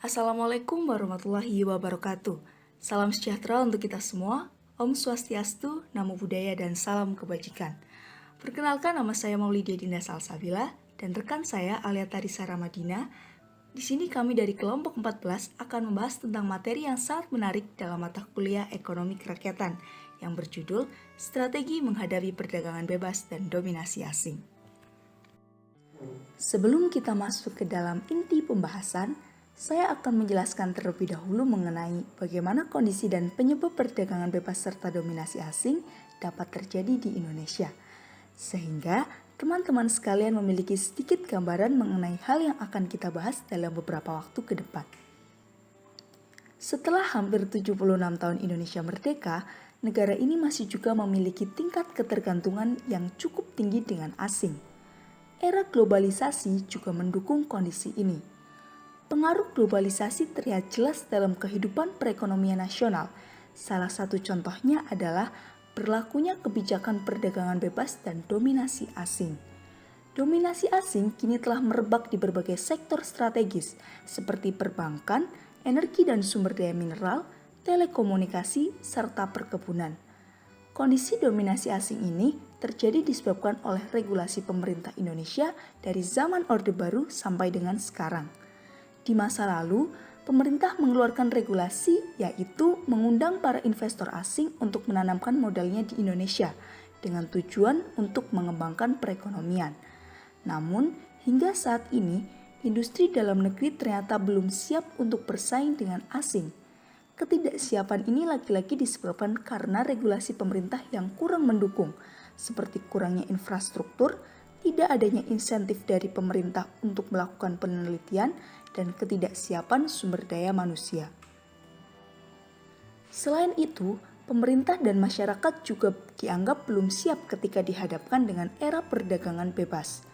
Assalamualaikum warahmatullahi wabarakatuh. Salam sejahtera untuk kita semua. Om Swastiastu, Namo Buddhaya, dan salam kebajikan. Perkenalkan, nama saya Maulidia Dinda Salsabila dan rekan saya Alia Tarisa Ramadina. Di sini kami dari kelompok 14 akan membahas tentang materi yang sangat menarik dalam mata kuliah Ekonomi Kerakyatan yang berjudul Strategi Menghadapi Perdagangan Bebas dan Dominasi Asing. Sebelum kita masuk ke dalam inti pembahasan, saya akan menjelaskan terlebih dahulu mengenai bagaimana kondisi dan penyebab perdagangan bebas serta dominasi asing dapat terjadi di Indonesia. Sehingga teman-teman sekalian memiliki sedikit gambaran mengenai hal yang akan kita bahas dalam beberapa waktu ke depan. Setelah hampir 76 tahun Indonesia merdeka, negara ini masih juga memiliki tingkat ketergantungan yang cukup tinggi dengan asing. Era globalisasi juga mendukung kondisi ini. Pengaruh globalisasi terlihat jelas dalam kehidupan perekonomian nasional. Salah satu contohnya adalah berlakunya kebijakan perdagangan bebas dan dominasi asing. Dominasi asing kini telah merebak di berbagai sektor strategis seperti perbankan, energi dan sumber daya mineral, telekomunikasi, serta perkebunan. Kondisi dominasi asing ini terjadi disebabkan oleh regulasi pemerintah Indonesia dari zaman Orde Baru sampai dengan sekarang. Di masa lalu, pemerintah mengeluarkan regulasi yaitu mengundang para investor asing untuk menanamkan modalnya di Indonesia dengan tujuan untuk mengembangkan perekonomian. Namun, hingga saat ini, industri dalam negeri ternyata belum siap untuk bersaing dengan asing. Ketidaksiapan ini lagi-lagi disebabkan karena regulasi pemerintah yang kurang mendukung, seperti kurangnya infrastruktur, tidak adanya insentif dari pemerintah untuk melakukan penelitian, dan ketidaksiapan sumber daya manusia. Selain itu, pemerintah dan masyarakat juga dianggap belum siap ketika dihadapkan dengan era perdagangan bebas.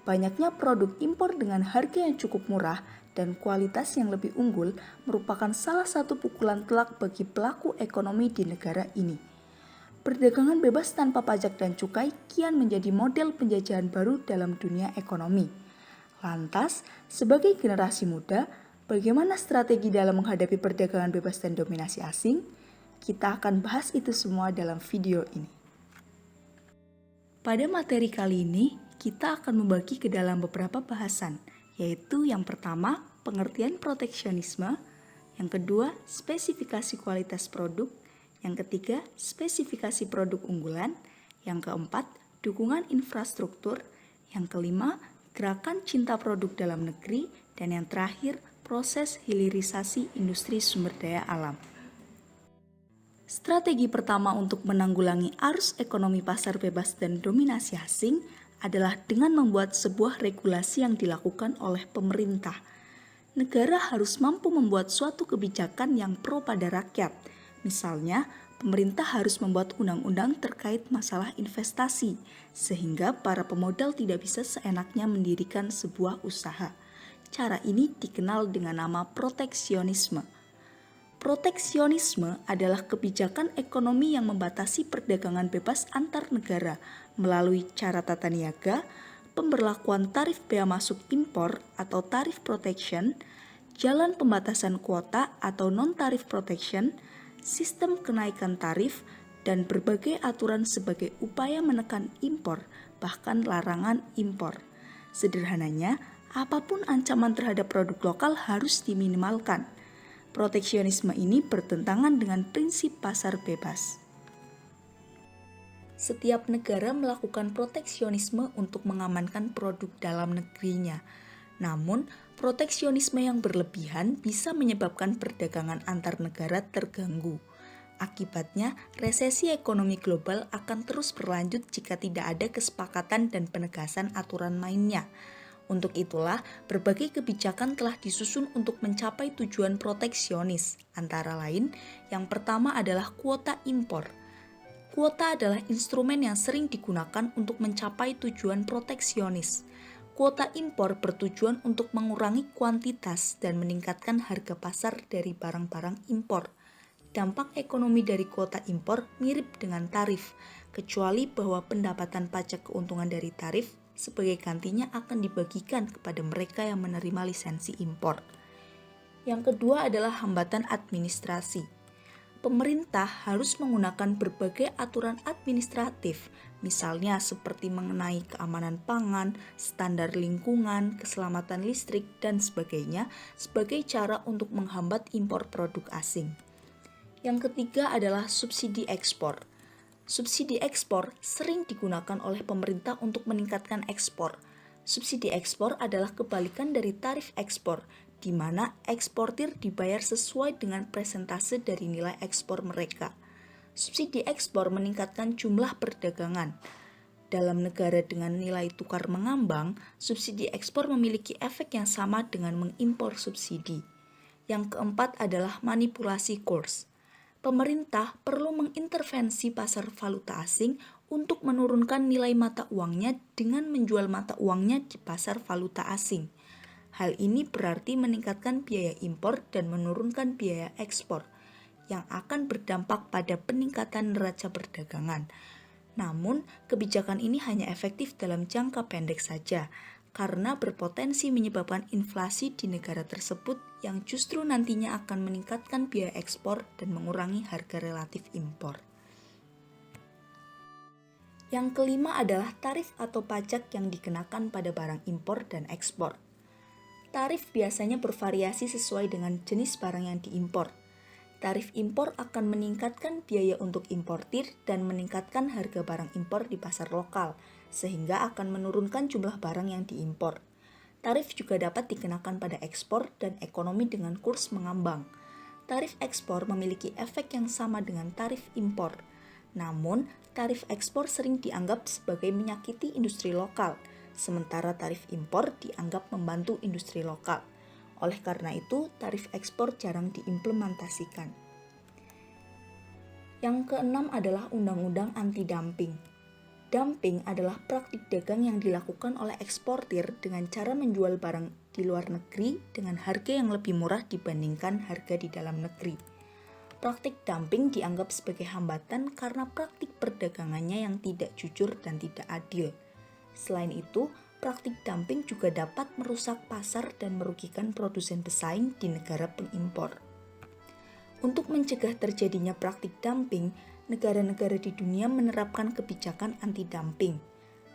Banyaknya produk impor dengan harga yang cukup murah dan kualitas yang lebih unggul merupakan salah satu pukulan telak bagi pelaku ekonomi di negara ini. Perdagangan bebas tanpa pajak dan cukai kian menjadi model penjajahan baru dalam dunia ekonomi. Lantas, sebagai generasi muda, bagaimana strategi dalam menghadapi perdagangan bebas dan dominasi asing? Kita akan bahas itu semua dalam video ini. Pada materi kali ini, kita akan membagi ke dalam beberapa bahasan, yaitu yang pertama, pengertian proteksionisme, yang kedua, spesifikasi kualitas produk, yang ketiga, spesifikasi produk unggulan, yang keempat, dukungan infrastruktur, yang kelima, gerakan cinta produk dalam negeri, dan yang terakhir, proses hilirisasi industri sumber daya alam. Strategi pertama untuk menanggulangi arus ekonomi pasar bebas dan dominasi asing adalah dengan membuat sebuah regulasi yang dilakukan oleh pemerintah. Negara harus mampu membuat suatu kebijakan yang pro pada rakyat. Misalnya, pemerintah harus membuat undang-undang terkait masalah investasi, sehingga para pemodal tidak bisa seenaknya mendirikan sebuah usaha. Cara ini dikenal dengan nama proteksionisme. Proteksionisme adalah kebijakan ekonomi yang membatasi perdagangan bebas antar negara melalui cara tata niaga, pemberlakuan tarif bea masuk impor atau tarif protection, jalan pembatasan kuota atau non-tarif protection, sistem kenaikan tarif, dan berbagai aturan sebagai upaya menekan impor, bahkan larangan impor. Sederhananya, apapun ancaman terhadap produk lokal harus diminimalkan. Proteksionisme ini bertentangan dengan prinsip pasar bebas. Setiap negara melakukan proteksionisme untuk mengamankan produk dalam negerinya. Namun, proteksionisme yang berlebihan bisa menyebabkan perdagangan antar negara terganggu. Akibatnya, resesi ekonomi global akan terus berlanjut jika tidak ada kesepakatan dan penegasan aturan mainnya. Untuk itulah, berbagai kebijakan telah disusun untuk mencapai tujuan proteksionis. Antara lain, yang pertama adalah kuota impor. Kuota adalah instrumen yang sering digunakan untuk mencapai tujuan proteksionis. Kuota impor bertujuan untuk mengurangi kuantitas dan meningkatkan harga pasar dari barang-barang impor. Dampak ekonomi dari kuota impor mirip dengan tarif, kecuali bahwa pendapatan pajak keuntungan dari tarif sebagai gantinya akan dibagikan kepada mereka yang menerima lisensi impor. Yang kedua adalah hambatan administrasi. Pemerintah harus menggunakan berbagai aturan administratif, misalnya seperti mengenai keamanan pangan, standar lingkungan, keselamatan listrik, dan sebagainya, sebagai cara untuk menghambat impor produk asing. Yang ketiga adalah subsidi ekspor. Subsidi ekspor sering digunakan oleh pemerintah untuk meningkatkan ekspor. Subsidi ekspor adalah kebalikan dari tarif ekspor, di mana eksportir dibayar sesuai dengan persentase dari nilai ekspor mereka. Subsidi ekspor meningkatkan jumlah perdagangan. Dalam negara dengan nilai tukar mengambang, subsidi ekspor memiliki efek yang sama dengan mengimpor subsidi. Yang keempat adalah manipulasi kurs. Pemerintah perlu mengintervensi pasar valuta asing untuk menurunkan nilai mata uangnya dengan menjual mata uangnya di pasar valuta asing. Hal ini berarti meningkatkan biaya impor dan menurunkan biaya ekspor, yang akan berdampak pada peningkatan neraca perdagangan. Namun, kebijakan ini hanya efektif dalam jangka pendek saja, karena berpotensi menyebabkan inflasi di negara tersebut yang justru nantinya akan meningkatkan biaya ekspor dan mengurangi harga relatif impor. Yang kelima adalah tarif atau pajak yang dikenakan pada barang impor dan ekspor. Tarif biasanya bervariasi sesuai dengan jenis barang yang diimpor. Tarif impor akan meningkatkan biaya untuk importir dan meningkatkan harga barang impor di pasar lokal, sehingga akan menurunkan jumlah barang yang diimpor. Tarif juga dapat dikenakan pada ekspor dan ekonomi dengan kurs mengambang. Tarif ekspor memiliki efek yang sama dengan tarif impor. Namun, tarif ekspor sering dianggap sebagai menyakiti industri lokal, sementara tarif impor dianggap membantu industri lokal. Oleh karena itu, tarif ekspor jarang diimplementasikan. Yang keenam adalah undang-undang anti-dumping. Dumping adalah praktik dagang yang dilakukan oleh eksportir dengan cara menjual barang di luar negeri dengan harga yang lebih murah dibandingkan harga di dalam negeri. Praktik dumping dianggap sebagai hambatan karena praktik perdagangannya yang tidak jujur dan tidak adil. Selain itu, praktik dumping juga dapat merusak pasar dan merugikan produsen pesaing di negara pengimpor. Untuk mencegah terjadinya praktik dumping, negara-negara di dunia menerapkan kebijakan anti-dumping.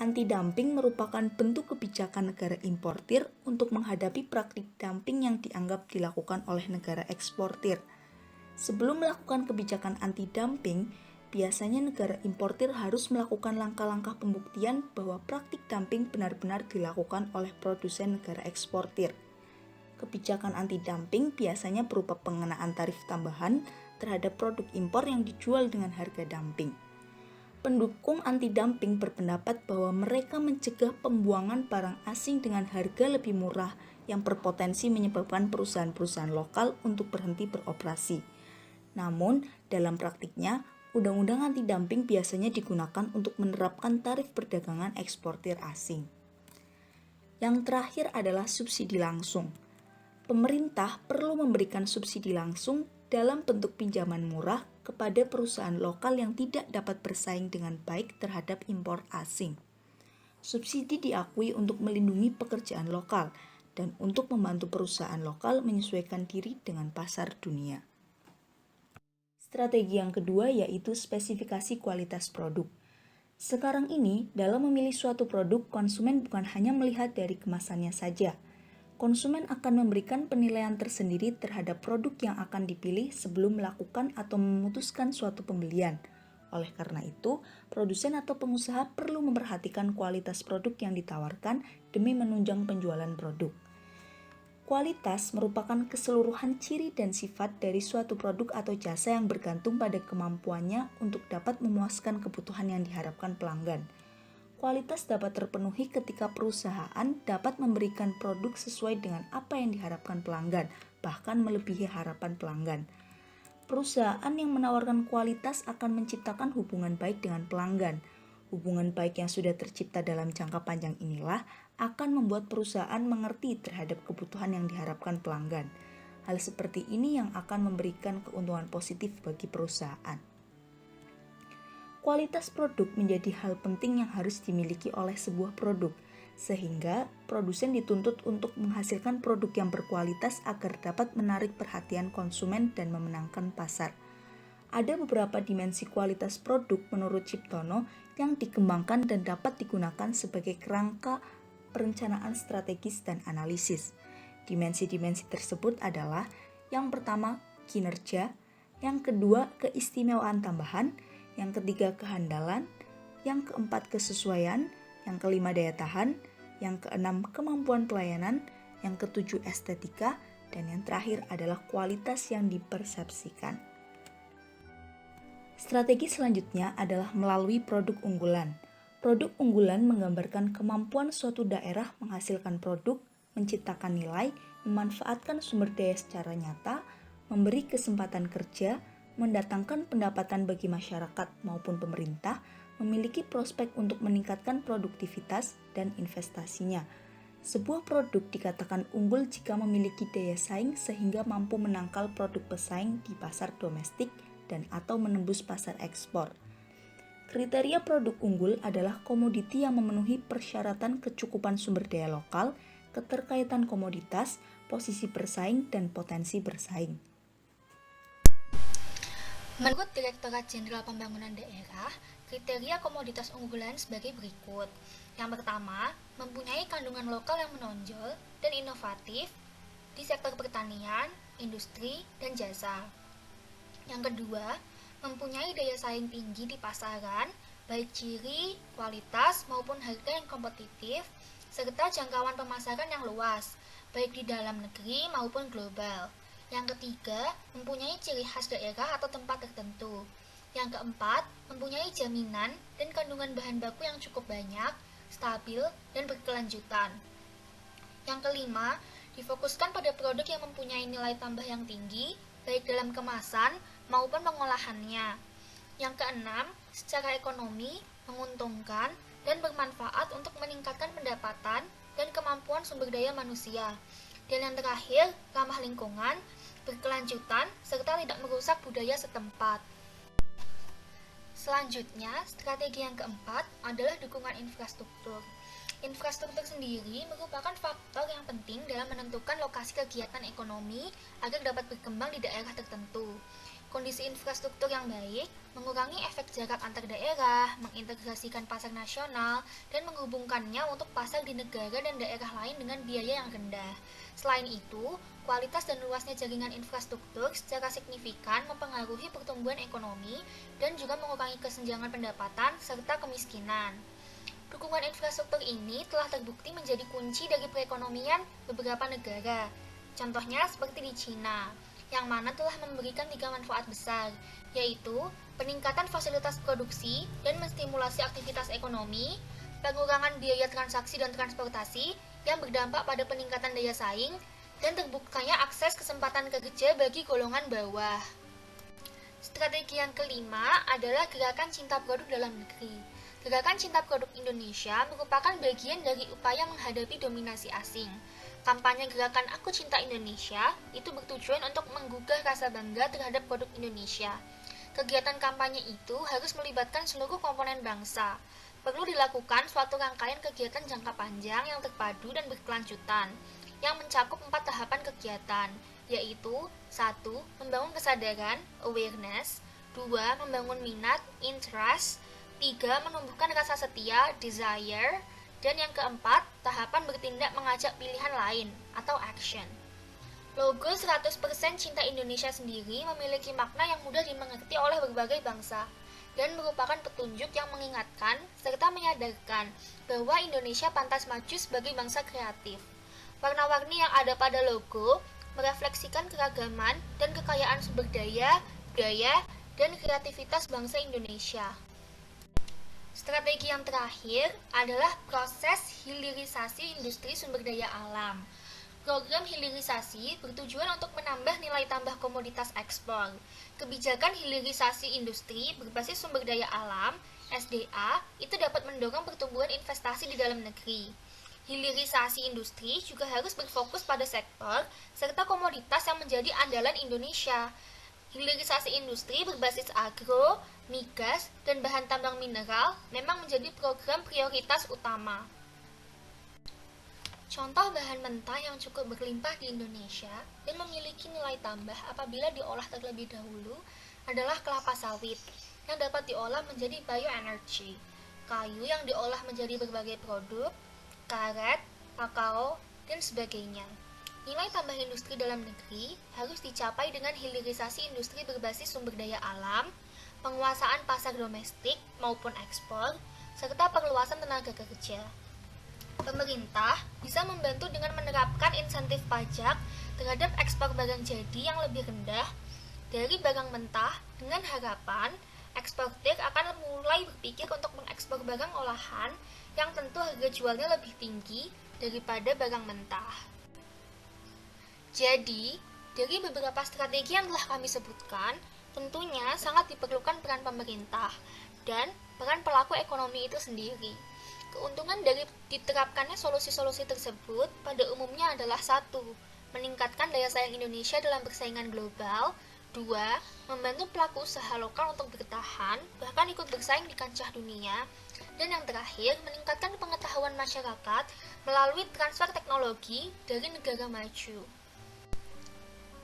Anti-dumping merupakan bentuk kebijakan negara importir untuk menghadapi praktik dumping yang dianggap dilakukan oleh negara eksportir. Sebelum melakukan kebijakan anti-dumping, biasanya negara importir harus melakukan langkah-langkah pembuktian bahwa praktik dumping benar-benar dilakukan oleh produsen negara eksportir. Kebijakan anti-dumping biasanya berupa pengenaan tarif tambahan terhadap produk impor yang dijual dengan harga dumping. Pendukung anti-dumping berpendapat bahwa mereka mencegah pembuangan barang asing dengan harga lebih murah yang berpotensi menyebabkan perusahaan-perusahaan lokal untuk berhenti beroperasi. Namun, dalam praktiknya, undang-undang anti-dumping biasanya digunakan untuk menerapkan tarif perdagangan eksportir asing. Yang terakhir adalah subsidi langsung. Pemerintah perlu memberikan subsidi langsung dalam bentuk pinjaman murah kepada perusahaan lokal yang tidak dapat bersaing dengan baik terhadap impor asing. Subsidi diakui untuk melindungi pekerjaan lokal dan untuk membantu perusahaan lokal menyesuaikan diri dengan pasar dunia. Strategi yang kedua yaitu spesifikasi kualitas produk. Sekarang ini, dalam memilih suatu produk, konsumen bukan hanya melihat dari kemasannya saja. Konsumen akan memberikan penilaian tersendiri terhadap produk yang akan dipilih sebelum melakukan atau memutuskan suatu pembelian. Oleh karena itu, produsen atau pengusaha perlu memperhatikan kualitas produk yang ditawarkan demi menunjang penjualan produk. Kualitas merupakan keseluruhan ciri dan sifat dari suatu produk atau jasa yang bergantung pada kemampuannya untuk dapat memuaskan kebutuhan yang diharapkan pelanggan. Kualitas dapat terpenuhi ketika perusahaan dapat memberikan produk sesuai dengan apa yang diharapkan pelanggan, bahkan melebihi harapan pelanggan. Perusahaan yang menawarkan kualitas akan menciptakan hubungan baik dengan pelanggan. Hubungan baik yang sudah tercipta dalam jangka panjang inilah akan membuat perusahaan mengerti terhadap kebutuhan yang diharapkan pelanggan. Hal seperti ini yang akan memberikan keuntungan positif bagi perusahaan. Kualitas produk menjadi hal penting yang harus dimiliki oleh sebuah produk. sehingga produsen dituntut untuk menghasilkan produk yang berkualitas agar dapat menarik perhatian konsumen dan memenangkan pasar. Ada beberapa dimensi kualitas produk menurut Ciptono yang dikembangkan dan dapat digunakan sebagai kerangka perencanaan strategis dan analisis. Dimensi-dimensi tersebut adalah yang pertama kinerja, yang kedua keistimewaan tambahan, yang ketiga kehandalan, yang keempat kesesuaian, yang kelima daya tahan, yang keenam kemampuan pelayanan, yang ketujuh estetika, dan yang terakhir adalah kualitas yang dipersepsikan. Strategi selanjutnya adalah melalui produk unggulan. Produk unggulan menggambarkan kemampuan suatu daerah menghasilkan produk, menciptakan nilai, memanfaatkan sumber daya secara nyata, memberi kesempatan kerja, mendatangkan pendapatan bagi masyarakat maupun pemerintah, memiliki prospek untuk meningkatkan produktivitas dan investasinya. Sebuah produk dikatakan unggul jika memiliki daya saing sehingga mampu menangkal produk pesaing di pasar domestik dan atau menembus pasar ekspor. Kriteria produk unggul adalah komoditi yang memenuhi persyaratan kecukupan sumber daya lokal, keterkaitan komoditas, posisi bersaing, dan potensi bersaing. Menurut Direktorat Jenderal Pembangunan Daerah, kriteria komoditas unggulan sebagai berikut. Yang pertama, mempunyai kandungan lokal yang menonjol dan inovatif di sektor pertanian, industri, dan jasa. Yang kedua, mempunyai daya saing tinggi di pasaran, baik ciri, kualitas, maupun harga yang kompetitif, serta jangkauan pemasaran yang luas, baik di dalam negeri maupun global. Yang ketiga, mempunyai ciri khas daerah atau tempat tertentu. Yang keempat, mempunyai jaminan dan kandungan bahan baku yang cukup banyak, stabil, dan berkelanjutan. Yang kelima, difokuskan pada produk yang mempunyai nilai tambah yang tinggi, baik dalam kemasan maupun pengolahannya. Yang keenam, secara ekonomi, menguntungkan dan bermanfaat untuk meningkatkan pendapatan dan kemampuan sumber daya manusia. Dan yang terakhir, ramah lingkungan, berkelanjutan, serta tidak merusak budaya setempat. Selanjutnya, strategi yang keempat adalah dukungan infrastruktur. Infrastruktur sendiri merupakan faktor yang penting dalam menentukan lokasi kegiatan ekonomi agar dapat berkembang di daerah tertentu. Kondisi infrastruktur yang baik mengurangi efek jarak antar daerah, mengintegrasikan pasar nasional, dan menghubungkannya untuk pasar di negara dan daerah lain dengan biaya yang rendah. Selain itu, kualitas dan luasnya jaringan infrastruktur secara signifikan mempengaruhi pertumbuhan ekonomi dan juga mengurangi kesenjangan pendapatan serta kemiskinan. Dukungan infrastruktur ini telah terbukti menjadi kunci dari perekonomian beberapa negara. Contohnya seperti di Cina, yang mana telah memberikan 3 manfaat besar, yaitu peningkatan fasilitas produksi dan menstimulasi aktivitas ekonomi, pengurangan biaya transaksi dan transportasi yang berdampak pada peningkatan daya saing, dan terbukanya akses kesempatan kerja bagi golongan bawah. Strategi yang kelima adalah gerakan cinta produk dalam negeri. Gerakan Cinta Produk Indonesia merupakan bagian dari upaya menghadapi dominasi asing. Kampanye gerakan Aku Cinta Indonesia itu bertujuan untuk menggugah rasa bangga terhadap produk Indonesia. Kegiatan kampanye itu harus melibatkan seluruh komponen bangsa. Perlu dilakukan suatu rangkaian kegiatan jangka panjang yang terpadu dan berkelanjutan, yang mencakup 4 tahapan kegiatan, yaitu 1. Membangun kesadaran, awareness, 2. Membangun minat, interest, 3. Menumbuhkan rasa setia, desire, dan yang keempat, tahapan bertindak mengajak pilihan lain, atau action. Logo 100% Cinta Indonesia sendiri memiliki makna yang mudah dimengerti oleh berbagai bangsa, dan merupakan petunjuk yang mengingatkan serta menyadarkan bahwa Indonesia pantas maju sebagai bangsa kreatif. Warna-warni yang ada pada logo merefleksikan keragaman dan kekayaan sumber daya, budaya, dan kreativitas bangsa Indonesia. Strategi yang terakhir adalah proses hilirisasi industri sumber daya alam. Program hilirisasi bertujuan untuk menambah nilai tambah komoditas ekspor. Kebijakan hilirisasi industri berbasis sumber daya alam, SDA, itu dapat mendorong pertumbuhan investasi di dalam negeri. Hilirisasi industri juga harus berfokus pada sektor serta komoditas yang menjadi andalan Indonesia. Hilirisasi industri berbasis agro, migas, dan bahan tambang mineral memang menjadi program prioritas utama. Contoh bahan mentah yang cukup berlimpah di Indonesia dan memiliki nilai tambah apabila diolah terlebih dahulu adalah kelapa sawit yang dapat diolah menjadi bioenergy, kayu yang diolah menjadi berbagai produk, karet, kakao, dan sebagainya. Nilai tambah industri dalam negeri harus dicapai dengan hilirisasi industri berbasis sumber daya alam, penguasaan pasar domestik maupun ekspor, serta perluasan tenaga kerja. Pemerintah bisa membantu dengan menerapkan insentif pajak terhadap ekspor barang jadi yang lebih rendah dari barang mentah dengan harapan eksportir akan mulai berpikir untuk mengekspor barang olahan yang tentu harga jualnya lebih tinggi daripada barang mentah. Jadi, dari beberapa strategi yang telah kami sebutkan, tentunya sangat diperlukan peran pemerintah dan peran pelaku ekonomi itu sendiri. Keuntungan dari diterapkannya solusi-solusi tersebut pada umumnya adalah 1. Meningkatkan daya saing Indonesia dalam persaingan global. 2. Membantu pelaku usaha lokal untuk bertahan, bahkan ikut bersaing di kancah dunia. Dan yang terakhir, meningkatkan pengetahuan masyarakat melalui transfer teknologi dari negara maju.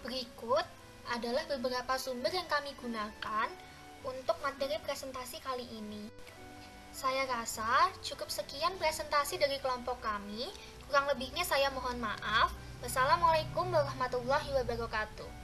Berikut adalah beberapa sumber yang kami gunakan untuk materi presentasi kali ini. Saya rasa cukup sekian presentasi dari kelompok kami. Kurang lebihnya saya mohon maaf. Wassalamualaikum warahmatullahi wabarakatuh.